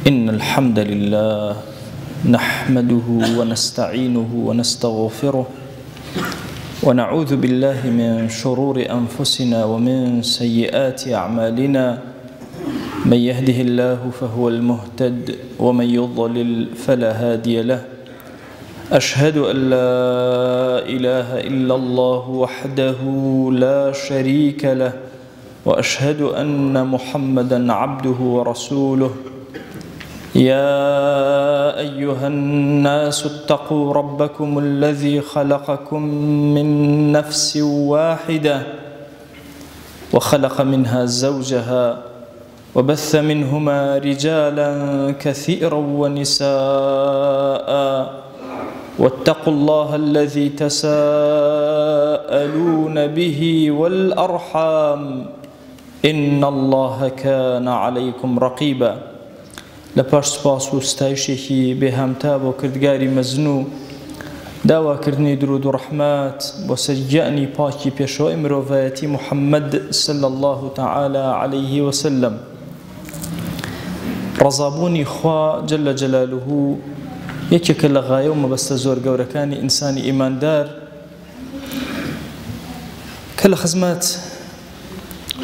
إن الحمد لله نحمده ونستعينه ونستغفره ونعوذ بالله من شرور أنفسنا ومن سيئات أعمالنا. من يهده الله فهو المهتد ومن يضلل فلا هادي له. أشهد أن لا إله إلا الله وحده لا شريك له، وأشهد أن محمدًا عبده ورسوله. يا أيها الناس اتقوا ربكم الذي خلقكم من نفس واحدة وخلق منها زوجها وبث منهما رجالا كثيرا ونساء، واتقوا الله الذي تساءلون به والأرحام إن الله كان عليكم رقيبا. لپاش سپاس و ستایشێکی بێهامتا بۆ کردگاری مەزن و داواکردنی درود و ڕەحمات بۆ سەرگیانی پاکی پێشەوەی مرۆڤایەتی محەممەد صلی الله تعالی عليه وسلم. ڕەزابوونی خوا جل جلاله یەکێکە لە غایە و مەبەستە زۆر گەورەکانی ئینسانی ئیماندار کە لە خزمەت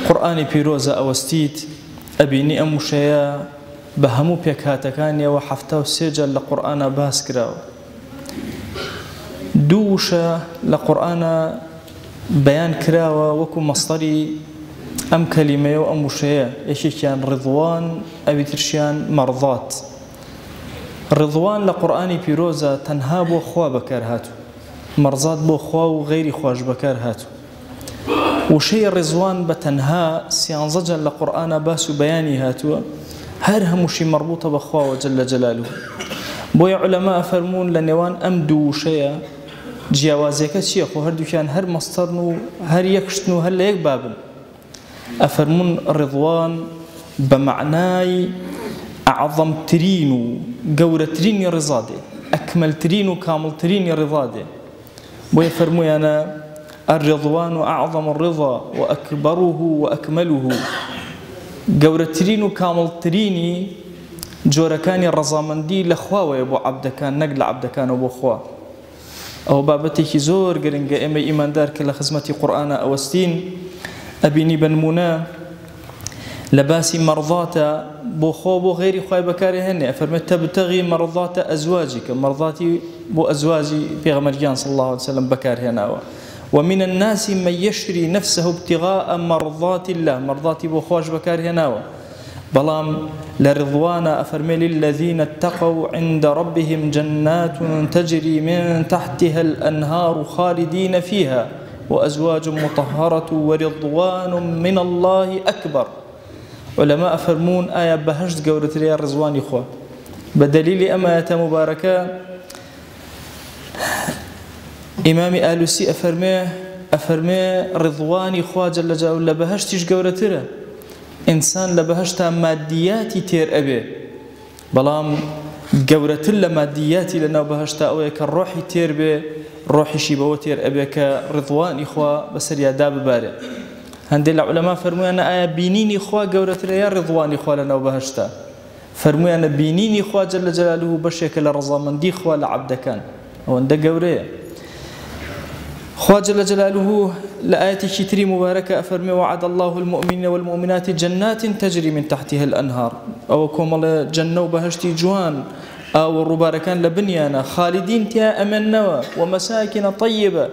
قورئانی پیرۆزە ئەوەستیت ئەبینی ئەم وشەیە بە هەموو پێکهاتەکانیەوە 73 جار لە قورئانە باس کراوە. دوو وشە لە قورئانە بەیان کراوە وەکو مەستەری ئەم کەلیمەیە و ئەم وشەیە، یەکێکیان ڕضوان ئەوی ترشیان مەرضات. ڕضوان لە قورئانی پیرۆزە تەنها بۆ خوا بەکار هاتوو، مەرضات بۆ خوا و غەیری خوش بەکار هاتوو. وشەی ڕضوان بە تەنها 13 جار لە قورئانە باس و بەیانی هاتووە، هەر هەمووشی مەربوطە بە خواوە جل جلاله. بۆیە عولەما ئەفەرموون لە نێوان ئەم دوو وشەیە جیاوازیەکە چییە؟ خۆ هەردووکیان هەر مەستەرن و هەر یەکشتن و هەر لە یەک بابن. ئەفەرموون ڕضوان بە معنای ئەعظەمترین و گەورەترینی ڕضا دێ، ئەکمەلترین و کامڵترینی ڕضا دێ. بۆیە فەرموویانە الرضوان أعظم الرضا وأكبره وأكمله. گەورەترین و کامڵترینی جۆرەکانی ڕەزامەندی لە خواوەیە بۆ عەبدەکان، نەک لە عەبدەکانەوە بۆ خوا. ئەوە بابەتێکی زۆر گرنگە ئێمە ئیماندار کە لە خزمەتی قورئانە ئەوەستین ئەبینی بە نمونە لە باسی مەرضاتە بۆ خۆ بۆ غەیری خوای بەکارهێنێ. ئەفەرمێت تەبتەغی مەرضاتە ئەزواجیکە، مەرضاتی بۆ ئەزواجی پێغەمبەرگیان صلی الله عليه وسلم بەکارهێناوە. ومن الناس من يشري نفسه ابتغاء مرضات الله، مرضاتي بو خوش بكار هناوة. بلام لرضوانا أفرمي للذين اتقوا عند ربهم جنات تجري من تحتها الأنهار خالدين فيها وأزواج مطهرة ورضوان من الله أكبر. علماء أفرمون آية بهشت قورة ريا رضوان إخوة بدليل أماية مباركة. ئیمامی ئالوسی ئەفەرمێ ڕضوانی خوا جەل جەلاله لە بەهەشتیش گەورەترە. ئینسان لە بەهەشتا مادیاتی تێر ئەبێ، بەڵام گەورەتر لە مادیاتی لەناو بەهەشتا ئەوەیە کە ڕۆحی تێر بێ، ڕۆحیشی بەوە تێر ئەبێ کە ڕضوانی خوا بەسەریادا ببارێ. هەندێک لە عولەما فەرموویانە ئایا بینینی خوا گەورەترە یا ڕضوانی خوا لەناو بەهەشتا؟ فەرموویانە بینینی خوا جەل جەلاله بەشێکە لە ڕەزامەندی خوا لە عەبدەکان، ئەوەندە گەورەیە. خوا جل جلاله لآية شتري مباركة أفرمي وعد الله المؤمنين والمؤمنات جنات تجري من تحتها الأنهار. أو كومل جنة وبهشتي جوان أو الرباركان لبنيانا خالدين تيا أمنوا ومساكن طيبة،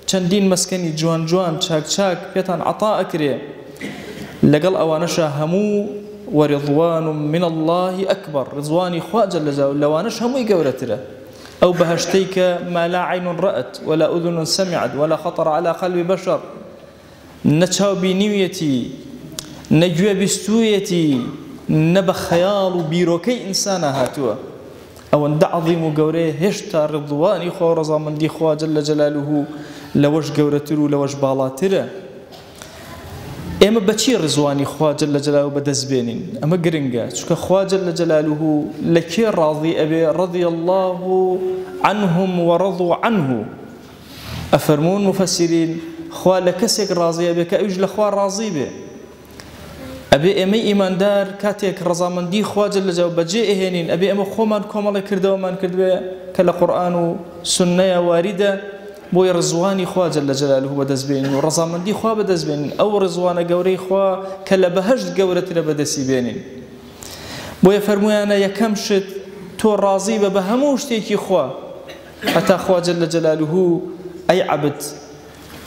چندين مسكني جوان جوان شاك شاك بيتان عطاء كريه لقل أوانشا همو ورضوان من الله أكبر. رضواني خوا جل جلاله لوانش همو يقورتره. أو بهشتيك ما لا عين رأت ولا أذن سمعت ولا خطر على قلب بشر. نتشاو بنيويتي نجوى بستويتي نبى خيال بيروكي إنسان هاتوا. أو أن عظيم قوريه هشتا رضواني خو رضامن دي خوا جل جلاله لوش قورترو لوش بالاتره. ئێمە بەچی ڕزوانی خوا جل جلاله بەدەستبێنین؟ ئەمە گرنگە، چونکە خوا جل جلاله لە کێ ڕاضی ئەبێ؟ رضي الله عنهم ورضوا عنه. ئەفەرموون مفەسرین خوا لە کەسێک ڕازی ئەبێ کە ئەویش لە خوا ڕازی بێ. أبي أمي إيمان دار كاتيك رضامندي خوا جل جلاله بجي إهنين أبي أمي خومان كومالي كردوا من كردوا كلا قرآن وسنة واردة بو رزواني خوا جل جلاله بدزبين ورضامندي خوا بدزبين أو رزوان جوري خوا كلا بهجت جورة بدسي بينين بو يفرموا أنا يكمشت تو راضي بهموش تيكي خوا حتى خوا جل جلاله أي عبد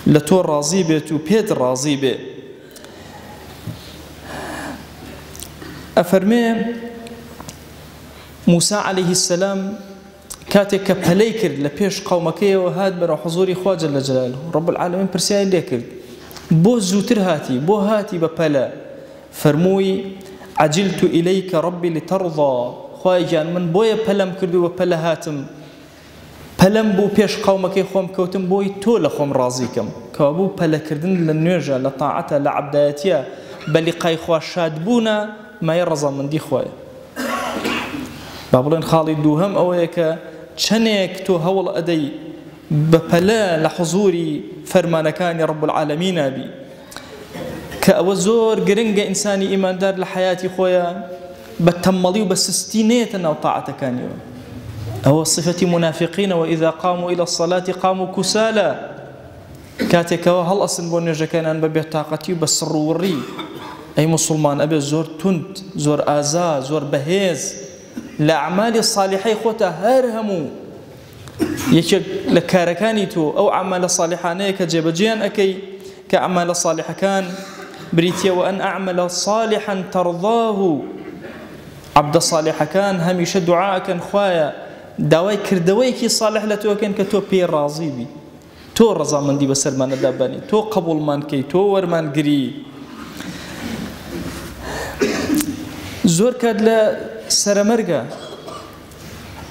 لتو راضي بيت وبيت راضي بيت أفرمي موسى عليه السلام كاتك بهليكر لبيش قومكي وهاد برا حضوري خوا جل جلاله رب العالمين برسيان ليكر بو زوتر هاتي بو هاتي ببلا فرموي عجلت إليك ربي لترضى خواجان من بويا بلم كردو ببلا هاتم بلم بو بيش قومكي خوم كوتم بوي تول خوم رازيكم كابو بلا كردن للنيرجا لطاعتها لعبداتيا بلقاي خوا شادبونا ما يرزا من دي خوايا بابلين خالد دوهم أويك چنك تو هول أدي ببلا لحضوري فرمانكاني رب العالمين أبي كأوزور قرنق إنساني إيمان دار لحياتي خويا بتملي وبسستينيت أو طاعتكاني أو صفة منافقين وإذا قاموا إلى الصلاة قاموا كسالى كاتك وهل أصلا بونيجا كان ببيع طاقتي وبسروري أي مسلمان أبي زور تند زور آزا زور بهيز لأعمال الصالحة خوتا هرهمو يشك لكاركاني تو أو أعمال صالحانية كجبجيان أكي كأعمال صالحة كان بريتيا وأن أعمل صالحا ترضاه عبد الصالح كان هميش دعاء كان خوايا داوي كردويكي صالح لتوكن كتو بي راضي بي تو رضا من دي بسلمان الداباني تو قبول مان كي تو ورمان قري زور كاد لا سرمرقا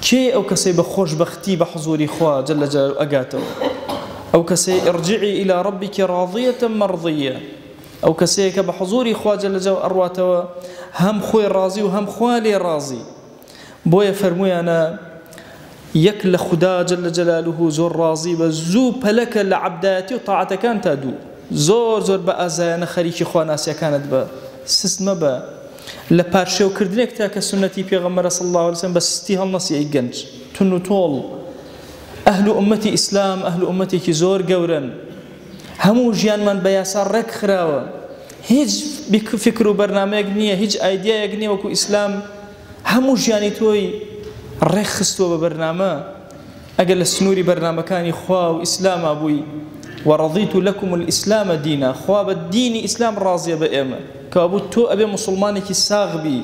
كي أو كسي بخوش بختي بحضوري خوا جل جلاله أقاته أو كسي ارجعي إلى ربك راضية مرضية أو كسيك بحضوري خوا جل جلاله أرواته هم خوي راضي وهم خوالي راضي بويا فرموي أنا يكل خدا جل جلاله زور راضي بزو بلك لعبداتي وطاعتك كان تادو زور بأزايا خريكي خوا ناسيا كانت بسسمة لبارشو كردنك تاك سنتي بيغمر صلى الله عليه وسلم بس استيها النص يجنج تنو طول أهل أمتي إسلام أهل أمتي كزور جورا همو جيان من بياسار رك خراوة هيج بفكروا برنامج نية هيج ايديا نية وكو إسلام همو جياني توي رخصتوا ببرنامج أجل السنوري برنامج كان خوا وإسلام أبوي ورضيت لكم الإسلام دينا خوا بالدين إسلام راضية بأمة كابو تو أبي مسلمانك ساغ بي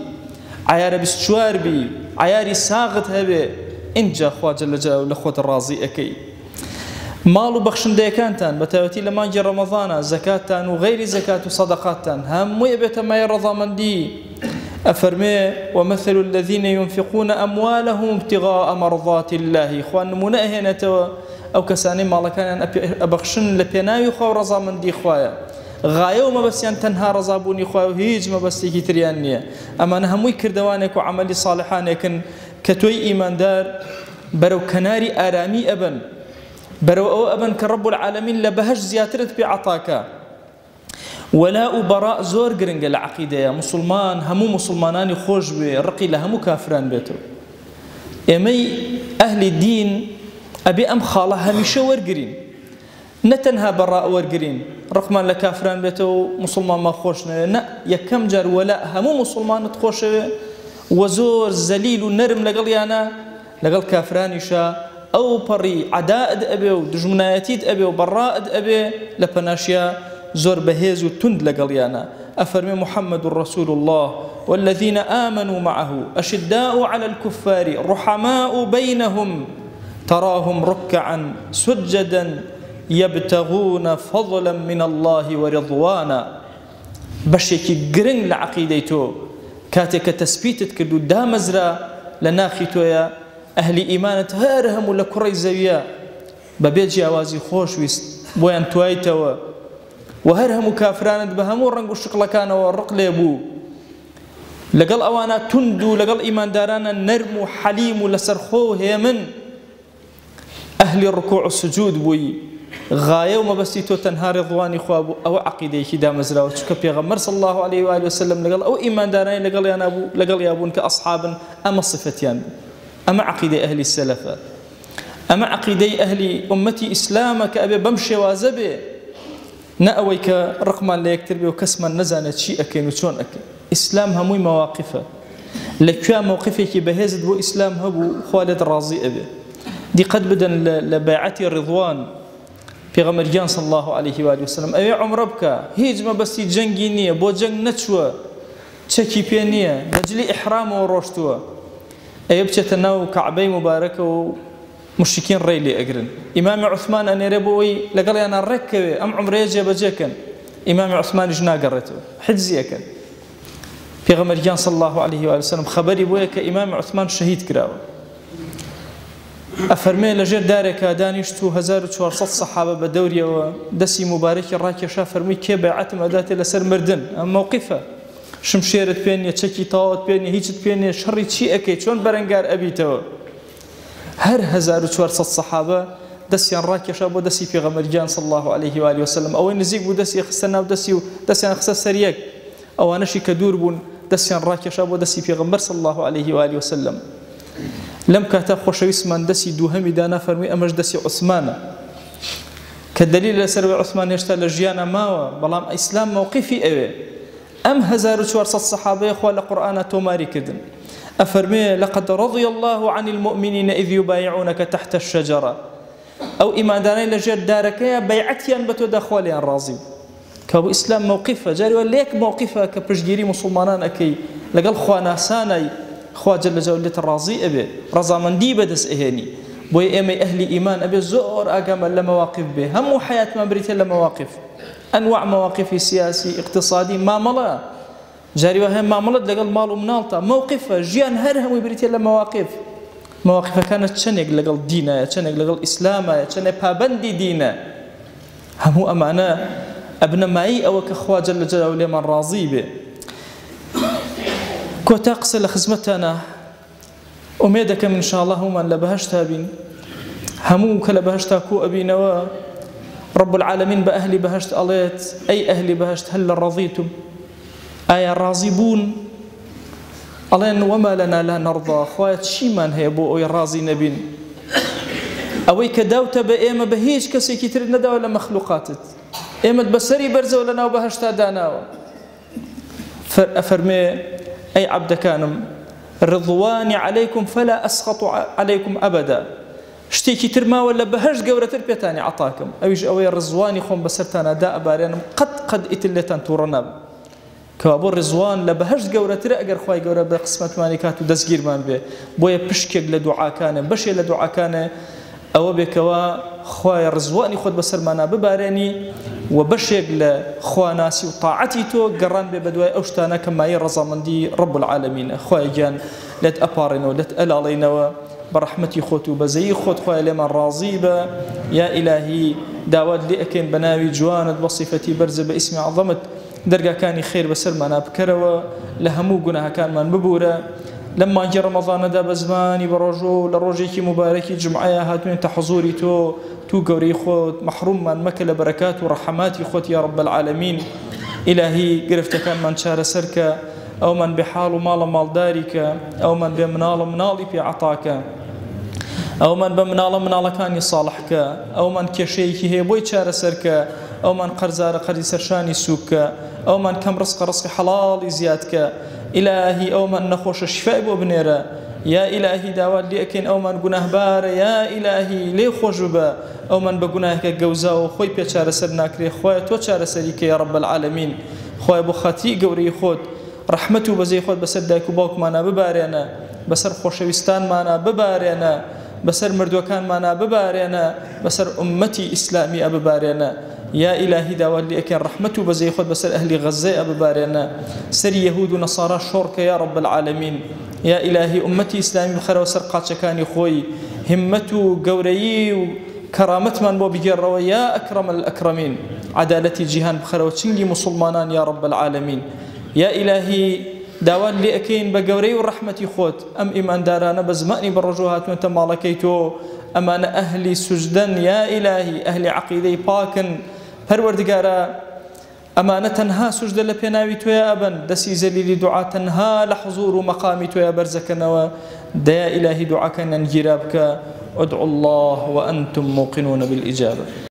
عيار بستشوار بي عياري ساغت هبي إنجا خوا جل جلاله لخوة الراضي أكي مالو بخشن ديكانتان بتاوتي لما جي رمضان زكاتان وغير زكاة وصدقاتان هم يبت ما يرضى من دي أفرمي ومثل الذين ينفقون أموالهم ابتغاء مرضات الله إخوان منأهنة أو كساني مالكان أبخشن لبيناوي خوا رضا من دي خوايا غاية وما بس تنها رزابوني خوا وهيج ما بس يجي تريانية أما أنا هموي كردوانك وعملي صالحان لكن كتوي إيمان دار برو كناري آرامي أبن برو أو أبن كرب العالمين لبهج زياترت بعطاك ولا أبراء زور قرنق العقيدة يا مسلمان همو مسلمانان خوش برقي لهمو كافران بيتو إمي أهل الدين أبي أم خالة هميشة ورقرين نتنها براء ورقرين رقما لكافران بيتو مسلمان ما خوشنا نا يكم جار ولا همو مسلمان تخوش وزور زليل ونرم لقليانا لقل كافران يشا أو بري عداء أبي ودجمنايتيد أبي وبراء أبي لبناشيا زور بهيز وتند لقليانا أفرمي محمد رسول الله والذين آمنوا معه أشداء على الكفار رحماء بينهم تراهم ركعا سجدا يبتغون فضلا من الله ورضوانا بشيكي قرن لعقيديتو كاتك تثبيتت كدو دامزرا لناخيتو يا أهل إيمانة هارهم ولا كري زويا ببيجي أوازي خوش ويست بوين تويتوا وهرهم كافران بهمو رنقو الشقلة كانوا والرق ليبو لقل أوانا تندو لقل إيمان دارانا نرمو حليم لسرخو هيمن أهل الركوع السجود بوي غاية ومبستي تو تنها رضواني خواب أو عقيدة كدا مزرعة وشك بيغمر صلى الله عليه وآله وسلم لقال أو إيمان دارين لقال يا أبو لقال يا أبون كأصحاب أما صفتيان أما عقيدة أهل السلف أما عقيدة أهل أمتي إسلامك أبي بمشي وازبي نأويك رقما لا يكتربي وكسما نزانت شيء أكين وشون أكين إسلام هموي مواقفه لكوا موقفك بهزد بو إسلام هبو خالد راضي أبي دي قد بدن لبيعتي الرضوان في غمرجان صلى الله عليه وآله وسلم أبي عمربك هيج ما بس جنجينية بو جنگ نتشوى تشكي بيانية نجلي إحرام وروشتوى أي بتتناو كعبي مباركة ومشركين ريلي أجرن إمام عثمان أن يربوي لقال أنا ركبه أم عمري يجي بجكن إمام عثمان جنا قرته حجزي كان في غمرجان صلى الله عليه وآله وسلم خبري بويك إمام عثمان شهيد كراوه أفرمي لجر دارك دانيشتو 1400 صحابة بدوريا ودسي مبارك الراكشة فرمي كي بيعتم أداتي لسر مردن موقفة شمشيرت بيني تشكي طاوت بيني هيجت بيني شري شيء أكيد شون برنقار أبيتو هر 1400 صحابة دسي الراكشة ودسي في غمرجان صلى الله عليه وآله وسلم أو نزيق ودسي خسنا ودسي خسنا سريك أو نشي كدور بون دسي الراكشة ودسي في غمر صلى الله عليه وآله وسلم لم كاتا خوشويس من دسي دوهمي دانا فرمي أمش دسي عثمان كالدليل لسر عثمان يشتغل لجيانا ماوا بلام إسلام موقفي أوي أم 1400 صحابة إخوة القرآن توماري كدن أفرمي لقد رضي الله عن المؤمنين إذ يبايعونك تحت الشجرة أو إيمان داني لجير دارك يا بيعتي أن بتو داخولي عن راضي كابو إسلام موقفه جاري وليك موقفه كبرجيري مسلمانان أكي لقال خوانا ساني خوا جل جلاله الراضي أبي رضا من دي بدس إهاني بوي أمي أهل إيمان أبي زور أقام لمواقف به هم حياة ما بريت لمواقف أنواع مواقف سياسي اقتصادي معاملة جاري وهم معاملة لقال مال ومنالطة موقفه جيان هرهم بريت لمواقف مواقفه كانت شنق لقال دينا شنق لقال إسلاما شنق بابندي دينا هم أمانة ابن معي أو كخوا جل جلاله من راضي به كوتا قصة لخزمتنا أميدك من شاء الله هم لبهشتها بين هموك لبهشتها كو أبي نوا رب العالمين بأهل بهشت أليت أي أهل بهشت هل رضيتم أي راضيبون ألين وما لنا لا نرضى خوات شيمان هيبو أي راضي نبين أوي كداوت بإيما بهيج كسي كتير ندى ولا مخلوقاتت إيما بسري برزة ولا ناو بهشتها داناو أفرمي أي عبد كانم رضواني عليكم فلا أسخط عليكم أبدا شتيكي ترما ولا بهج قورة تربيتاني عطاكم أويج أوي رضواني خون بسرتانا داء باريان قد إتلتان تورنا كوابو رضوان لبهج قورة ترأقر خواي قورة بقسمة مانيكات ودسقير مان بي بويا بشكيق لدعا كان بشي لدعا كان أو بكوا خواي رضواني خود بسرمانا بباريني وبشيق لخواناسي وطاعتي تو قران ببدواي أوشتانا كما يرزا من دي رب العالمين خواي جان لت أبارينو لت ألالينو برحمتي خوتو بزي خوت خواي لمن راضيبا يا إلهي داود لأكين بناوي جواند وصفتي برز باسم عظمت درقا كاني خير بسرمانا بكروا لهمو قناها كان من ببورا لما جاء رمضان دا بزماني برجو لروجيكي مباركي جمعية هاتون تحضوري تو قوري خوت محروم من مكل بركات ورحماتي خوت يا رب العالمين إلهي قرفت كان من شار سرك أو من بحال مال دارك أو من بمنال في عطاك أو من بمنال كان يصالحك أو من كشيكي هي بوي شار سرك أو من قرزار قري سرشاني سوك أو من كم رزق حلال زيادك إلهي أو من نخوش الشفاء بنيرة يا إلهي داود لأكين أو من قناه بار يا إلهي لي خوجبا أو من بقناهك جوزاو خوي بيشار سرناكري خوي توشار سريك يا رب العالمين خوي بخاتي قوري خود رحمته بزي خود بسر دايكو باوك مانا ببارينا بسر خوشويستان مانا ببارينا بسر مردوكان مانا ببارينا بسر أمتي إسلامي أببارينا يا إلهي داود لأكين رحمته بزي خود بسر أهل غزة أببارينا سر يهود ونصارى شورك يا رب العالمين يا إلهي أمتي إسلامي بخير وسر قاتشكاني خوي همته قوري كرامت من بو بجر يا أكرم الأكرمين عدالتي جيهان بخير وتشنجي مسلمانان يا رب العالمين يا إلهي داوان لێ ئەەکەین بە گەورەی و ڕەحمەتی خۆت ئەم ئیماندارانە بە زمانی بەڕۆژوو هاتوونەتە ماڵەکەی تۆ ئەمانە ئەهلی سوجدەن یا ئیلاهی ئەهلی عەقیدەی پاکن پەروەردگارە ئەمانە تەنها سوجدە لە پێناوی تۆیە ئەبەن دەستی زەلیلی دوعا تەنها لە حوزور و مەقامی تۆیە بەرزەکەنەوە دەیا ئیلاهی دوعاکەنیان گیرا بکە ادعوا الله وأنتم موقنون بالإجابة.